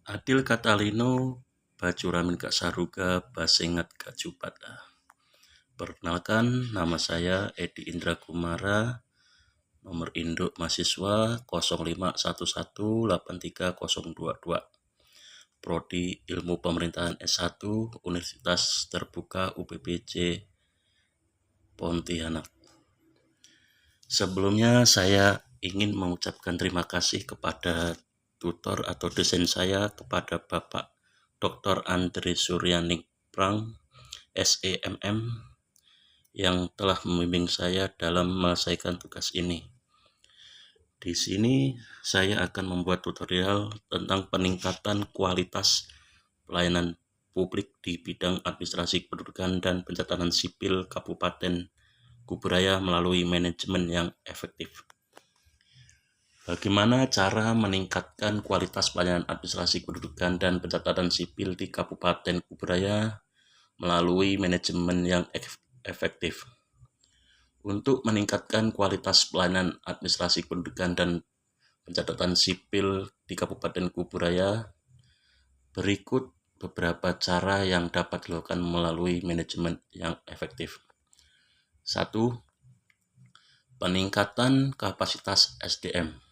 Adil Catalino, Bacuramin Kak Saruga, Basengat Kak Jupata. Perkenalkan, nama saya Edi Indra Kumara, nomor induk mahasiswa 051183022, Prodi Ilmu Pemerintahan S1, Universitas Terbuka UPBJ Pontianak. Sebelumnya saya ingin mengucapkan terima kasih kepada tutor atau dosen saya, kepada Bapak Dr. Andre Suryaningprang, SEMM, yang telah membimbing saya dalam menyelesaikan tugas ini. Di sini saya akan membuat tutorial tentang peningkatan kualitas pelayanan publik di bidang administrasi kependudukan dan pencatatan sipil Kabupaten Kuburaya melalui manajemen yang efektif. Bagaimana cara meningkatkan kualitas pelayanan administrasi kependudukan dan pencatatan sipil di Kabupaten Kuburaya melalui manajemen yang efektif? Untuk meningkatkan kualitas pelayanan administrasi kependudukan dan pencatatan sipil di Kabupaten Kuburaya, berikut beberapa cara yang dapat dilakukan melalui manajemen yang efektif. 1. Peningkatan kapasitas SDM.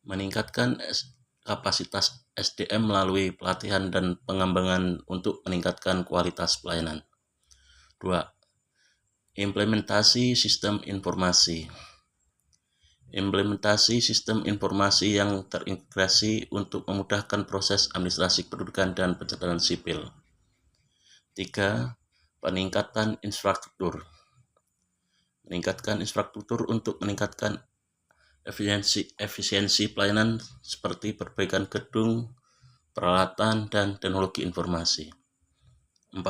Meningkatkan kapasitas SDM melalui pelatihan dan pengembangan untuk meningkatkan kualitas pelayanan. 2. Implementasi sistem informasi. Implementasi sistem informasi yang terintegrasi untuk memudahkan proses administrasi kependudukan dan pencatatan sipil. 3. Peningkatan infrastruktur. Meningkatkan infrastruktur untuk meningkatkan efisiensi pelayanan seperti perbaikan gedung, peralatan, dan teknologi informasi. 4.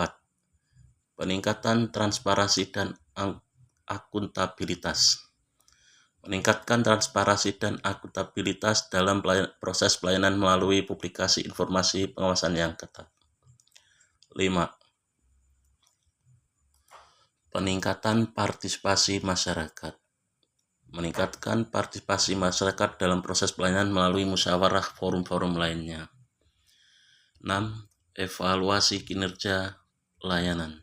Peningkatan transparansi dan akuntabilitas. Meningkatkan transparansi dan akuntabilitas dalam proses pelayanan melalui publikasi informasi pengawasan yang ketat. 5. Peningkatan partisipasi masyarakat. Meningkatkan partisipasi masyarakat dalam proses pelayanan melalui musyawarah forum-forum lainnya. 6. Evaluasi kinerja layanan.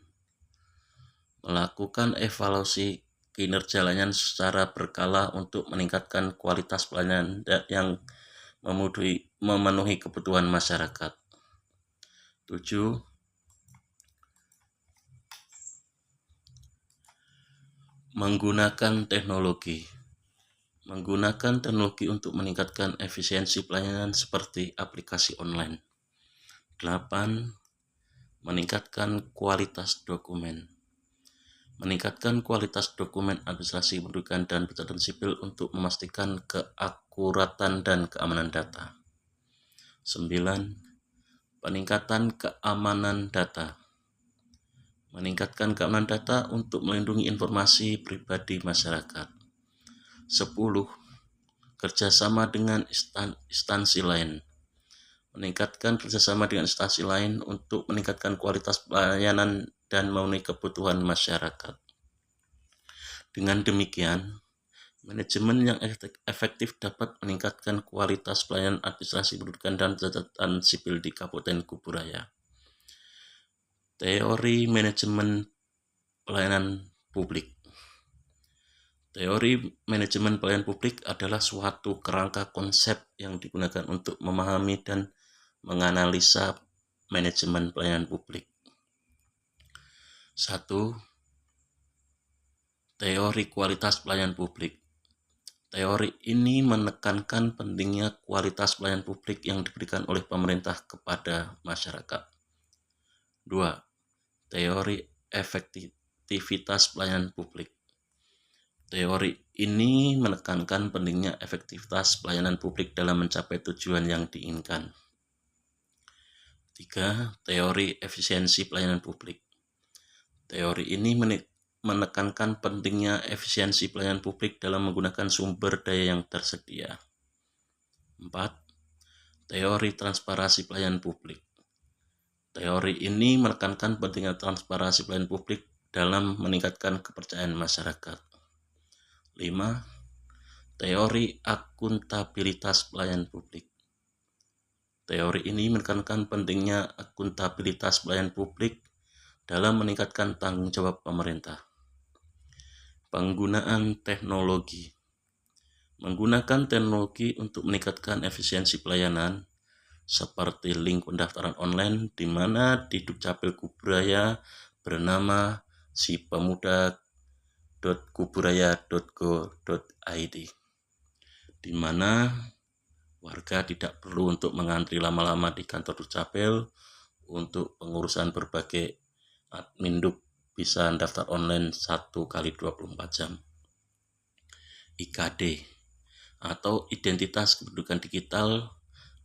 Melakukan evaluasi kinerja layanan secara berkala untuk meningkatkan kualitas pelayanan yang memenuhi kebutuhan masyarakat. 7. Menggunakan teknologi. Menggunakan teknologi untuk meningkatkan efisiensi pelayanan seperti aplikasi online. 8. Meningkatkan kualitas dokumen. Meningkatkan kualitas dokumen administrasi kependudukan dan pencatatan sipil untuk memastikan keakuratan dan keamanan data. 9. Peningkatan keamanan data. Meningkatkan keamanan data untuk melindungi informasi pribadi masyarakat. 10. Kerjasama dengan instansi lain. Meningkatkan kerjasama dengan instansi lain untuk meningkatkan kualitas pelayanan dan memenuhi kebutuhan masyarakat. Dengan demikian, manajemen yang efektif dapat meningkatkan kualitas pelayanan administrasi kependudukan dan pencatatan sipil di Kabupaten Kuburaya. Teori manajemen pelayanan publik. Teori manajemen pelayanan publik adalah suatu kerangka konsep yang digunakan untuk memahami dan menganalisa manajemen pelayanan publik. 1. Teori kualitas pelayanan publik. Teori ini menekankan pentingnya kualitas pelayanan publik yang diberikan oleh pemerintah kepada masyarakat. 2. Teori efektivitas pelayanan publik. Teori ini menekankan pentingnya efektivitas pelayanan publik dalam mencapai tujuan yang diinginkan. 3. Teori efisiensi pelayanan publik. Teori ini menekankan pentingnya efisiensi pelayanan publik dalam menggunakan sumber daya yang tersedia. 4. Teori transparansi pelayanan publik. Teori ini menekankan pentingnya transparansi pelayanan publik dalam meningkatkan kepercayaan masyarakat. 5. Teori akuntabilitas pelayanan publik. Teori ini menekankan pentingnya akuntabilitas pelayanan publik dalam meningkatkan tanggung jawab pemerintah. Penggunaan teknologi. Menggunakan teknologi untuk meningkatkan efisiensi pelayanan seperti link pendaftaran online di mana di Dukcapil Kuburaya bernama sipemuda.kuburaya.go.id, di mana warga tidak perlu untuk mengantri lama-lama di kantor Dukcapil untuk pengurusan berbagai admin Duk, bisa daftar online 1x24 jam. IKD atau Identitas Kependudukan Digital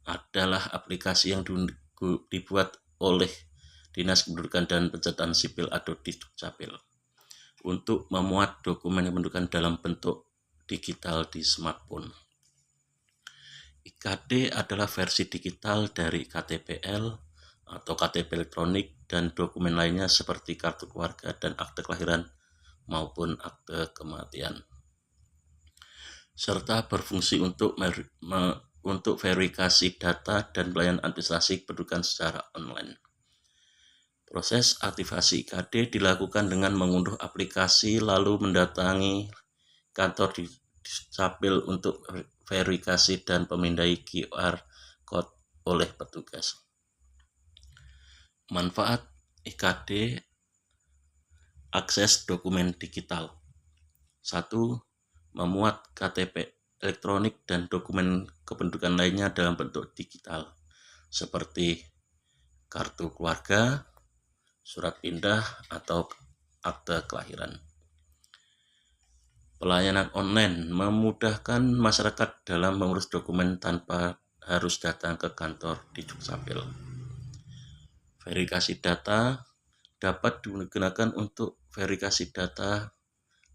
adalah aplikasi yang dibuat oleh Dinas Kependudukan dan Pencatatan Sipil atau Dukcapil untuk memuat dokumen kependudukan dalam bentuk digital di smartphone. IKD adalah versi digital dari KTPL atau KTP elektronik dan dokumen lainnya seperti kartu keluarga dan akte kelahiran maupun akte kematian, serta berfungsi untuk verifikasi data dan pelayanan administrasi kependudukan secara online. Proses aktivasi IKD dilakukan dengan mengunduh aplikasi lalu mendatangi kantor di Dukcapil untuk verifikasi dan pemindai QR Code oleh petugas. Manfaat IKD: akses dokumen digital. 1. Memuat KTP elektronik dan dokumen kependudukan lainnya dalam bentuk digital seperti kartu keluarga, surat pindah, atau akte kelahiran. Pelayanan online memudahkan masyarakat dalam mengurus dokumen tanpa harus datang ke kantor di Dukcapil. Verifikasi data dapat digunakan untuk verifikasi data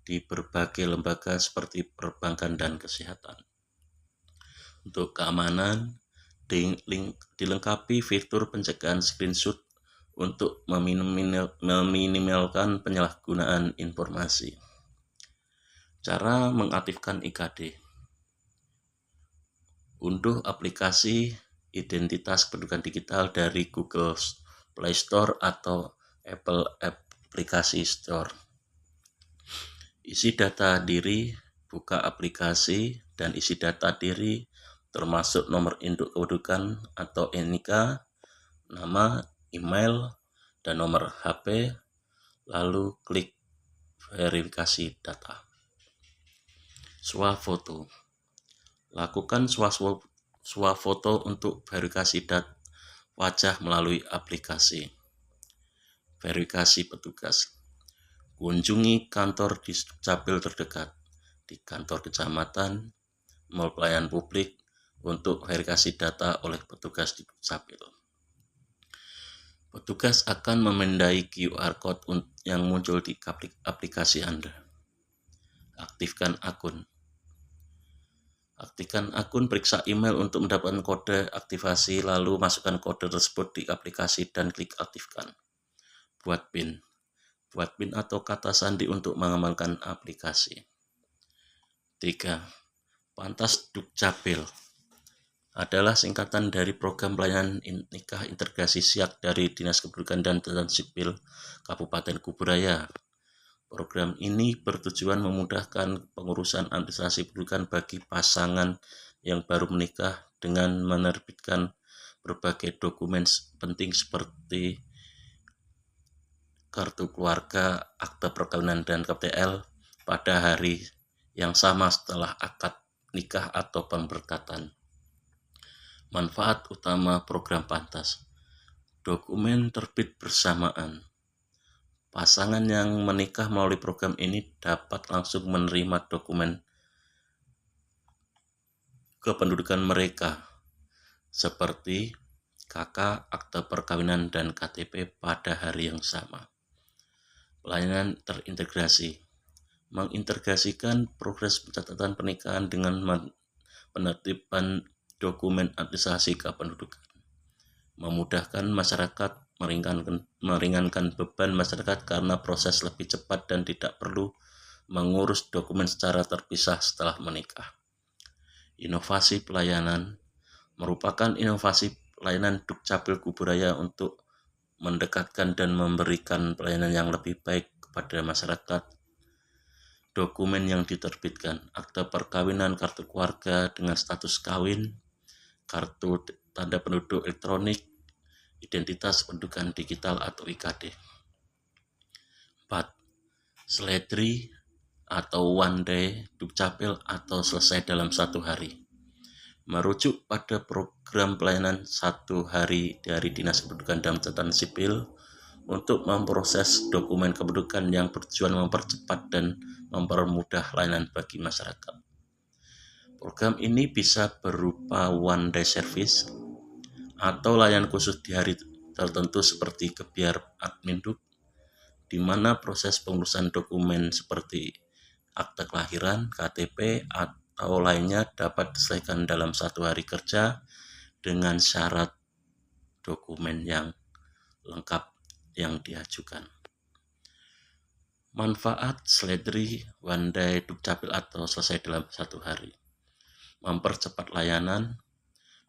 di berbagai lembaga seperti perbankan dan kesehatan. Untuk keamanan, dilengkapi fitur pencegahan screenshot untuk meminimalkan penyalahgunaan informasi. Cara mengaktifkan IKD: unduh aplikasi Identitas Kependudukan Digital dari Google Play Store atau Apple Application Store. Isi data diri, buka aplikasi dan isi data diri termasuk nomor induk kependudukan atau NIK, nama, email, dan nomor HP, lalu klik verifikasi data. Swafoto. Lakukan swafoto untuk verifikasi wajah melalui aplikasi. Verifikasi petugas. Kunjungi kantor di Dukcapil terdekat, di kantor kecamatan, mall pelayanan publik untuk verifikasi data oleh petugas di Dukcapil. Petugas akan memindai QR Code yang muncul di aplikasi Anda. Aktifkan akun. Aktifkan akun, periksa email untuk mendapatkan kode aktivasi, lalu masukkan kode tersebut di aplikasi dan klik aktifkan. Buat PIN. Buat PIN atau kata sandi untuk mengembangkan aplikasi. 3. Pantas Dukcapil adalah singkatan dari program pelayanan nikah integrasi SIAK dari Dinas Kependudukan dan Pencatatan Sipil Kabupaten Kuburaya. Program ini bertujuan memudahkan pengurusan administrasi kependudukan bagi pasangan yang baru menikah dengan menerbitkan berbagai dokumen penting seperti kartu keluarga, akte perkawinan, dan KTL pada hari yang sama setelah akad nikah atau pemberkatan. Manfaat utama program Pantas: dokumen terbit bersamaan. Pasangan yang menikah melalui program ini dapat langsung menerima dokumen kependudukan mereka seperti KK, akte perkawinan, dan KTP pada hari yang sama. Pelayanan terintegrasi: mengintegrasikan progres pencatatan pernikahan dengan penertiban dokumen administrasi kependudukan, memudahkan masyarakat, meringankan beban masyarakat karena proses lebih cepat dan tidak perlu mengurus dokumen secara terpisah setelah menikah. Inovasi pelayanan: merupakan inovasi layanan Dukcapil Kuburaya untuk mendekatkan dan memberikan pelayanan yang lebih baik kepada masyarakat. Dokumen yang diterbitkan: akta perkawinan, kartu keluarga dengan status kawin, kartu tanda penduduk elektronik, identitas pendudukan digital atau IKD. 4. Seledri atau one day Dukcapil atau selesai dalam 1 hari. Merujuk pada program pelayanan 1 hari dari Dinas Kependudukan dan Catatan Sipil untuk memproses dokumen kependudukan yang bertujuan mempercepat dan mempermudah layanan bagi masyarakat. Program ini bisa berupa one day service atau layanan khusus di hari tertentu seperti Gebyar Adminduk, di mana proses pengurusan dokumen seperti akte kelahiran, KTP, atau lainnya dapat diselesaikan dalam 1 hari kerja dengan syarat dokumen yang lengkap yang diajukan. Manfaat seledri, one day Dukcapil atau selesai dalam 1 hari. Mempercepat layanan,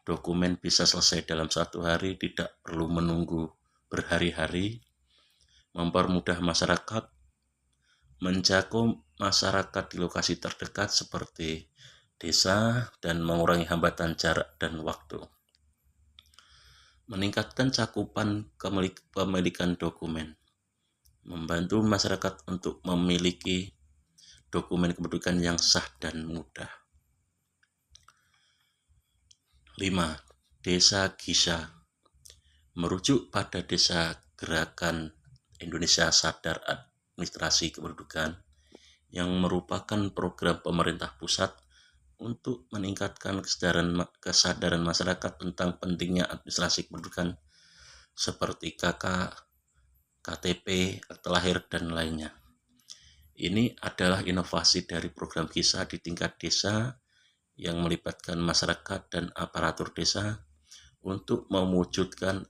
dokumen bisa selesai dalam 1 hari, tidak perlu menunggu berhari-hari. Mempermudah masyarakat, menjangkau masyarakat di lokasi terdekat seperti desa dan mengurangi hambatan jarak dan waktu. Meningkatkan cakupan kepemilikan dokumen, membantu masyarakat untuk memiliki dokumen kependudukan yang sah dan mudah. 5. Desa Gisa, merujuk pada Desa Gerakan Indonesia Sadar Administrasi Kependudukan, yang merupakan program pemerintah pusat untuk meningkatkan kesadaran masyarakat tentang pentingnya administrasi kependudukan seperti KK, KTP, akte lahir, dan lainnya. Ini adalah inovasi dari program Gisa di tingkat desa yang melibatkan masyarakat dan aparatur desa untuk mewujudkan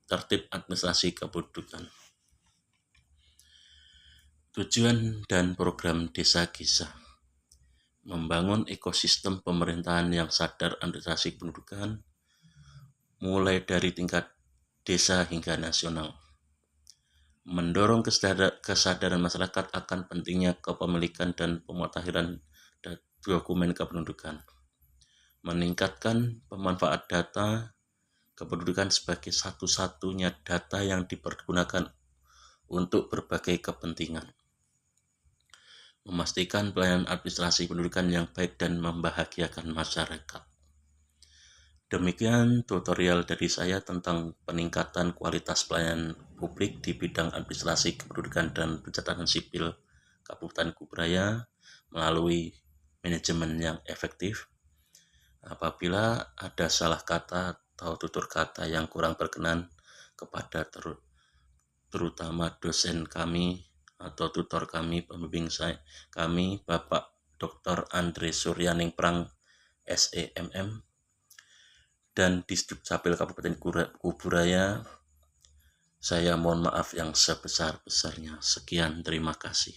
tertib administrasi kependudukan. Tujuan dan program Desa Gisa: membangun ekosistem pemerintahan yang sadar administrasi kependudukan, mulai dari tingkat desa hingga nasional. Mendorong kesadaran masyarakat akan pentingnya kepemilikan dan pemutakhiran dokumen kependudukan. Meningkatkan pemanfaat data kependudukan sebagai satu-satunya data yang dipergunakan untuk berbagai kepentingan. Memastikan pelayanan administrasi kependudukan yang baik dan membahagiakan masyarakat. Demikian tutorial dari saya tentang peningkatan kualitas pelayanan publik di bidang administrasi kependudukan dan pencatatan sipil Kabupaten Kuburaya melalui manajemen yang efektif. Apabila ada salah kata atau tutur kata yang kurang berkenan kepada terutama dosen kami atau tutor kami, pembimbing kami, Bapak Dr. Andre Suryaning Prang, SEMM, dan Disdukcapil Kabupaten Kuburaya, saya mohon maaf yang sebesar-besarnya. Sekian, terima kasih.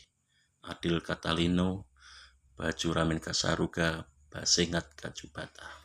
Adil Katalino, Baju Ramin Kasaruga, Basengat Kajubata.